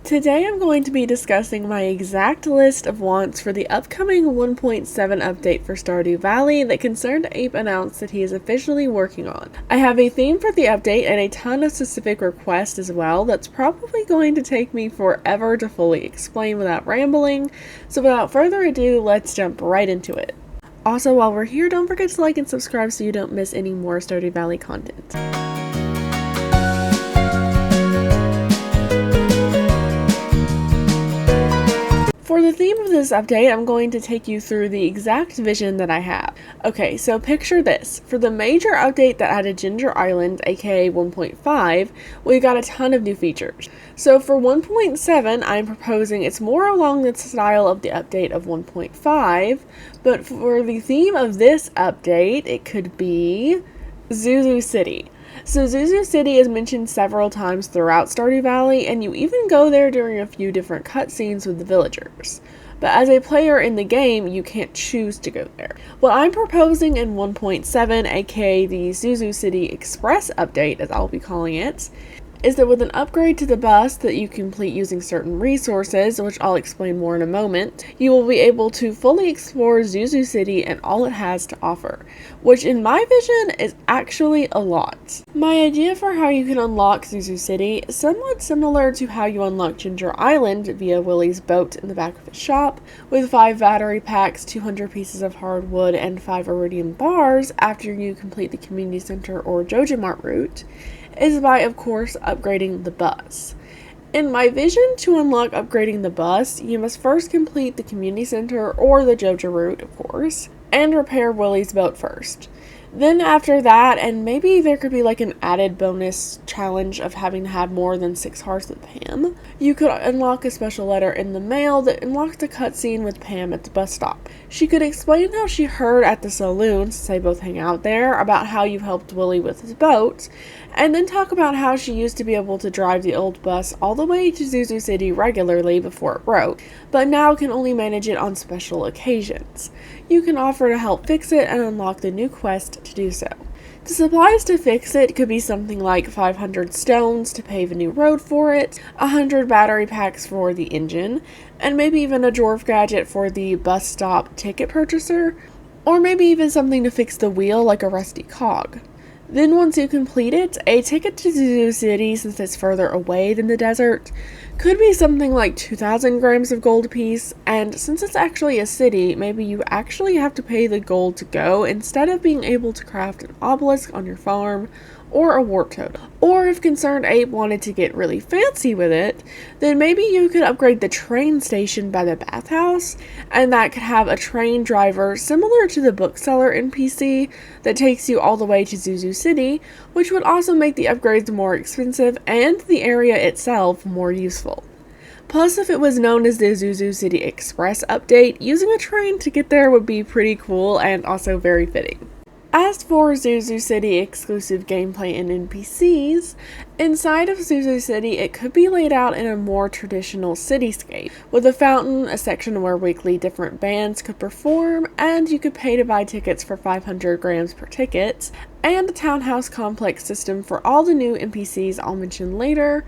Today I'm going to be discussing my exact list of wants for the upcoming 1.7 update for Stardew Valley that ConcernedApe announced that he is officially working on. I have a theme for the update and a ton of specific requests as well that's probably going to take me forever to fully explain without rambling, so without further ado, let's jump right into it. Also, while we're here, don't forget to like and subscribe so you don't miss any more Stardew Valley content. For the theme of this update, I'm going to take you through the exact vision that I have. Okay, so picture this. For the major update that added Ginger Island, aka 1.5, we got a ton of new features. So for 1.7, I'm proposing it's more along the style of the update of 1.5, but for the theme of this update, it could be Zuzu City. So Zuzu City is mentioned several times throughout Stardew Valley, and you even go there during a few different cutscenes with the villagers. But as a player in the game, you can't choose to go there. What I'm proposing in 1.7, aka the Zuzu City Express update, as I'll be calling it, is that with an upgrade to the bus that you complete using certain resources, which I'll explain more in a moment, you will be able to fully explore Zuzu City and all it has to offer, which in my vision is actually a lot. My idea for how you can unlock Zuzu City is somewhat similar to how you unlock Ginger Island via Willie's boat in the back of his shop, with 5 battery packs, 200 pieces of hardwood, and 5 iridium bars after you complete the community center or Joja Mart route, is by, of course, upgrading the bus. In my vision, to unlock upgrading the bus, you must first complete the community center or the Joja route, of course, and repair Willie's boat first. Then after that, and maybe there could be like an added bonus challenge of having to have more than 6 hearts with Pam, you could unlock a special letter in the mail that unlocks a cutscene with Pam at the bus stop. She could explain how she heard at the saloon, since they both hang out there, about how you helped Willie with his boat, and then talk about how she used to be able to drive the old bus all the way to Zuzu City regularly before it broke, but now can only manage it on special occasions. You can offer to help fix it and unlock the new quest to do so. The supplies to fix it could be something like 500 stones to pave a new road for it, 100 battery packs for the engine, and maybe even a dwarf gadget for the bus stop ticket purchaser, or maybe even something to fix the wheel like a rusty cog. Then once you complete it, a ticket to Zuzu City, since it's further away than the desert, could be something like 2,000 grams of gold apiece, and since it's actually a city, maybe you actually have to pay the gold to go instead of being able to craft an obelisk on your farm or a warp totem. Or if ConcernedApe wanted to get really fancy with it, then maybe you could upgrade the train station by the bathhouse, and that could have a train driver similar to the bookseller NPC that takes you all the way to Zuzu City, which would also make the upgrades more expensive and the area itself more useful. Plus, if it was known as the Zuzu City Express update, using a train to get there would be pretty cool and also very fitting. As for Zuzu City exclusive gameplay and NPCs, inside of Zuzu City it could be laid out in a more traditional cityscape, with a fountain, a section where weekly different bands could perform, and you could pay to buy tickets for 500 grams per ticket, and a townhouse complex system for all the new NPCs I'll mention later,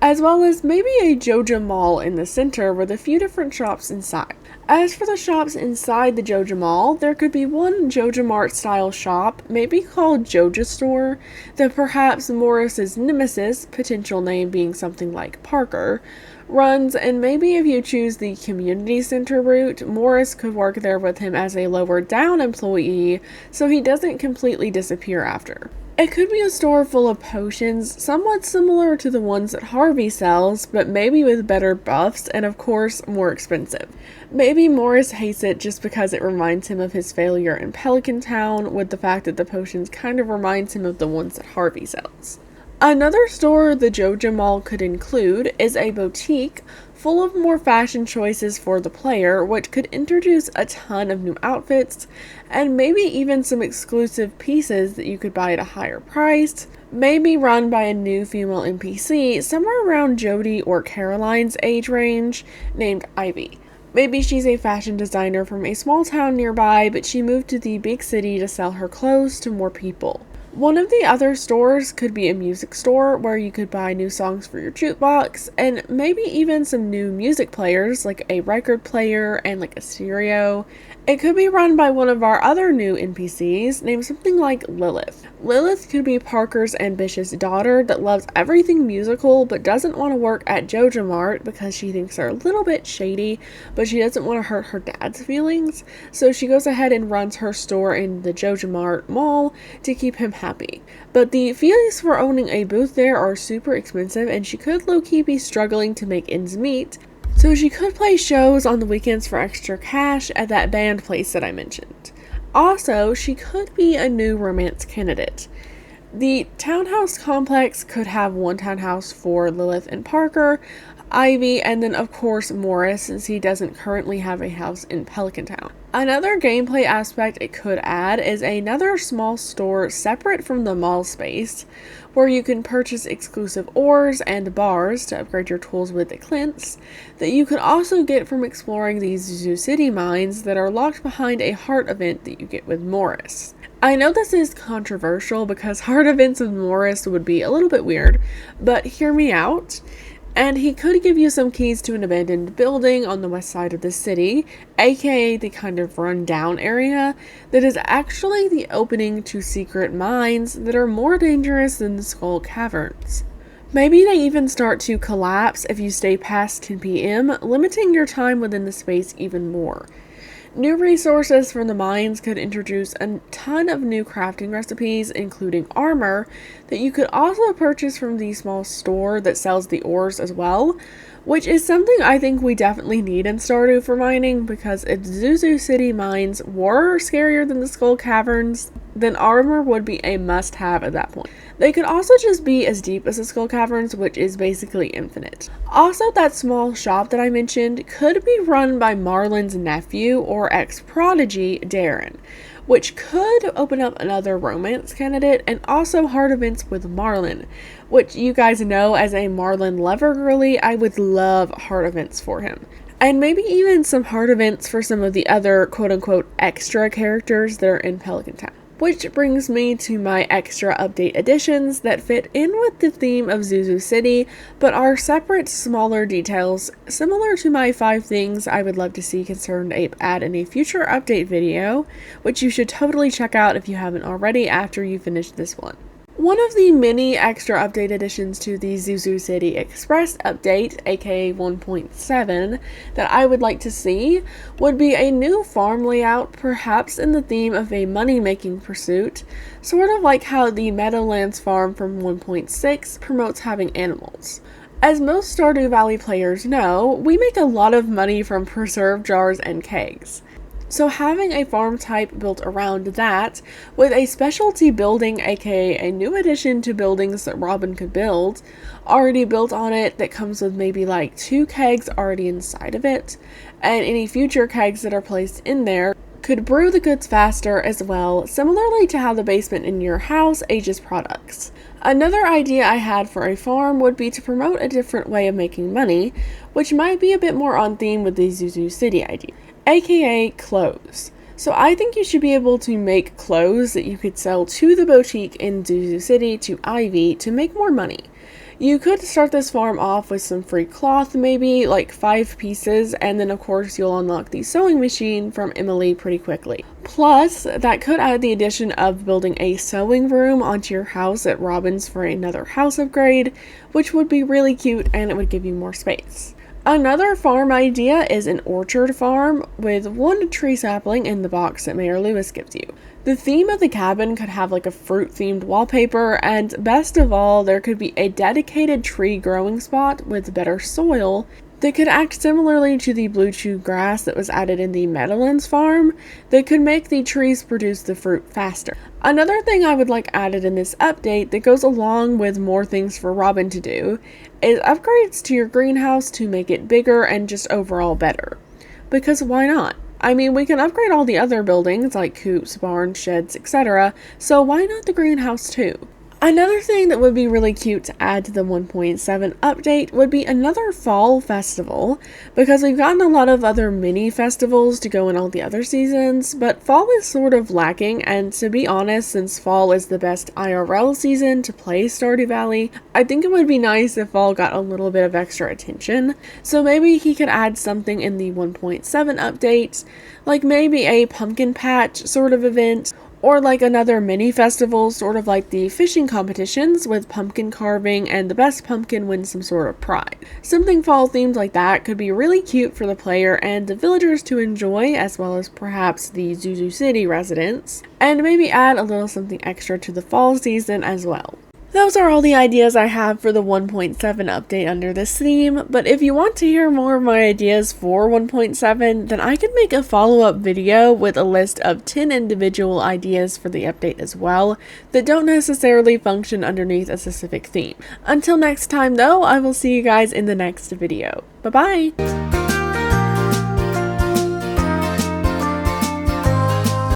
as well as maybe a Joja Mall in the center with a few different shops inside. As for the shops inside the Joja Mall, there could be one Joja Mart style shop, maybe called Joja Store, that perhaps Morris's nemesis, potential name being something like Parker, runs, and maybe if you choose the community center route, Morris could work there with him as a lower down employee so he doesn't completely disappear after. It could be a store full of potions, somewhat similar to the ones that Harvey sells, but maybe with better buffs and of course more expensive. Maybe Morris hates it just because it reminds him of his failure in Pelican Town, with the fact that the potions kind of reminds him of the ones that Harvey sells. Another store the Joja Mall could include is a boutique full of more fashion choices for the player, which could introduce a ton of new outfits, and maybe even some exclusive pieces that you could buy at a higher price, maybe run by a new female NPC somewhere around Jody or Caroline's age range, named Ivy. Maybe she's a fashion designer from a small town nearby, but she moved to the big city to sell her clothes to more people. One of the other stores could be a music store where you could buy new songs for your jukebox and maybe even some new music players like a record player and like a stereo. It could be run by one of our other new NPCs named something like Lilith. Lilith could be Parker's ambitious daughter that loves everything musical but doesn't want to work at Joja Mart because she thinks they're a little bit shady, but she doesn't want to hurt her dad's feelings. So she goes ahead and runs her store in the Joja Mart mall to keep him happy. But the fees for owning a booth there are super expensive and she could low-key be struggling to make ends meet. So she could play shows on the weekends for extra cash at that band place that I mentioned. Also, she could be a new romance candidate. The townhouse complex could have one townhouse for Lilith and Parker, Ivy, and then of course Morris, since he doesn't currently have a house in Pelican Town. Another gameplay aspect it could add is another small store separate from the mall space, where you can purchase exclusive ores and bars to upgrade your tools with Eclipse that you could also get from exploring these Zuzu City mines that are locked behind a heart event that you get with Morris. I know this is controversial because heart events with Morris would be a little bit weird, but hear me out. And he could give you some keys to an abandoned building on the west side of the city, aka the kind of run-down area that is actually the opening to secret mines that are more dangerous than the Skull Caverns. Maybe they even start to collapse if you stay past 10 p.m., limiting your time within the space even more. New resources from the mines could introduce a ton of new crafting recipes, including armor, that you could also purchase from the small store that sells the ores as well, which is something I think we definitely need in Stardew for mining, because if Zuzu City mines were scarier than the Skull Caverns, then armor would be a must-have at that point. They could also just be as deep as the Skull Caverns, which is basically infinite. Also, that small shop that I mentioned could be run by Marlin's nephew or ex-prodigy, Darren, which could open up another romance candidate and also heart events with Marlin, which you guys know as a Marlin lover girly, I would love heart events for him. And maybe even some heart events for some of the other quote-unquote extra characters that are in Pelican Town. Which brings me to my extra update additions that fit in with the theme of Zuzu City, but are separate, smaller details, similar to my 5 things I would love to see ConcernedApe add in a future update video, which you should totally check out if you haven't already after you finish this one. One of the many extra update additions to the Zuzu City Express update, aka 1.7, that I would like to see would be a new farm layout, perhaps in the theme of a money-making pursuit, sort of like how the Meadowlands farm from 1.6 promotes having animals. As most Stardew Valley players know, we make a lot of money from preserve jars and kegs. So having a farm type built around that, with a specialty building, aka a new addition to buildings that Robin could build, already built on it that comes with maybe like 2 kegs already inside of it, and any future kegs that are placed in there could brew the goods faster as well, similarly to how the basement in your house ages products. Another idea I had for a farm would be to promote a different way of making money, which might be a bit more on theme with the Zuzu City idea, aka clothes. So I think you should be able to make clothes that you could sell to the boutique in Zuzu City to Ivy to make more money. You could start this farm off with some free cloth, maybe like 5 pieces, and then of course you'll unlock the sewing machine from Emily pretty quickly. Plus, that could add the addition of building a sewing room onto your house at Robin's for another house upgrade, which would be really cute and it would give you more space. Another farm idea is an orchard farm with 1 tree sapling in the box that Mayor Lewis gives you. The theme of the cabin could have like a fruit-themed wallpaper, and best of all, there could be a dedicated tree growing spot with better soil that could act similarly to the blue chew grass that was added in the Meadowlands farm that could make the trees produce the fruit faster. Another thing I would like added in this update that goes along with more things for Robin to do is upgrades to your greenhouse to make it bigger and just overall better. Because why not? I mean, we can upgrade all the other buildings like coops, barns, sheds, etc., so why not the greenhouse too? Another thing that would be really cute to add to the 1.7 update would be another fall festival, because we've gotten a lot of other mini festivals to go in all the other seasons, but fall is sort of lacking, and to be honest, since fall is the best IRL season to play Stardew Valley, I think it would be nice if fall got a little bit of extra attention. So maybe he could add something in the 1.7 update, like maybe a pumpkin patch sort of event, or like another mini festival, sort of like the fishing competitions with pumpkin carving and the best pumpkin wins some sort of prize. Something fall themed like that could be really cute for the player and the villagers to enjoy, as well as perhaps the Zuzu City residents, and maybe add a little something extra to the fall season as well. Those are all the ideas I have for the 1.7 update under this theme, but if you want to hear more of my ideas for 1.7, then I can make a follow-up video with a list of 10 individual ideas for the update as well, that don't necessarily function underneath a specific theme. Until next time though, I will see you guys in the next video. Bye bye!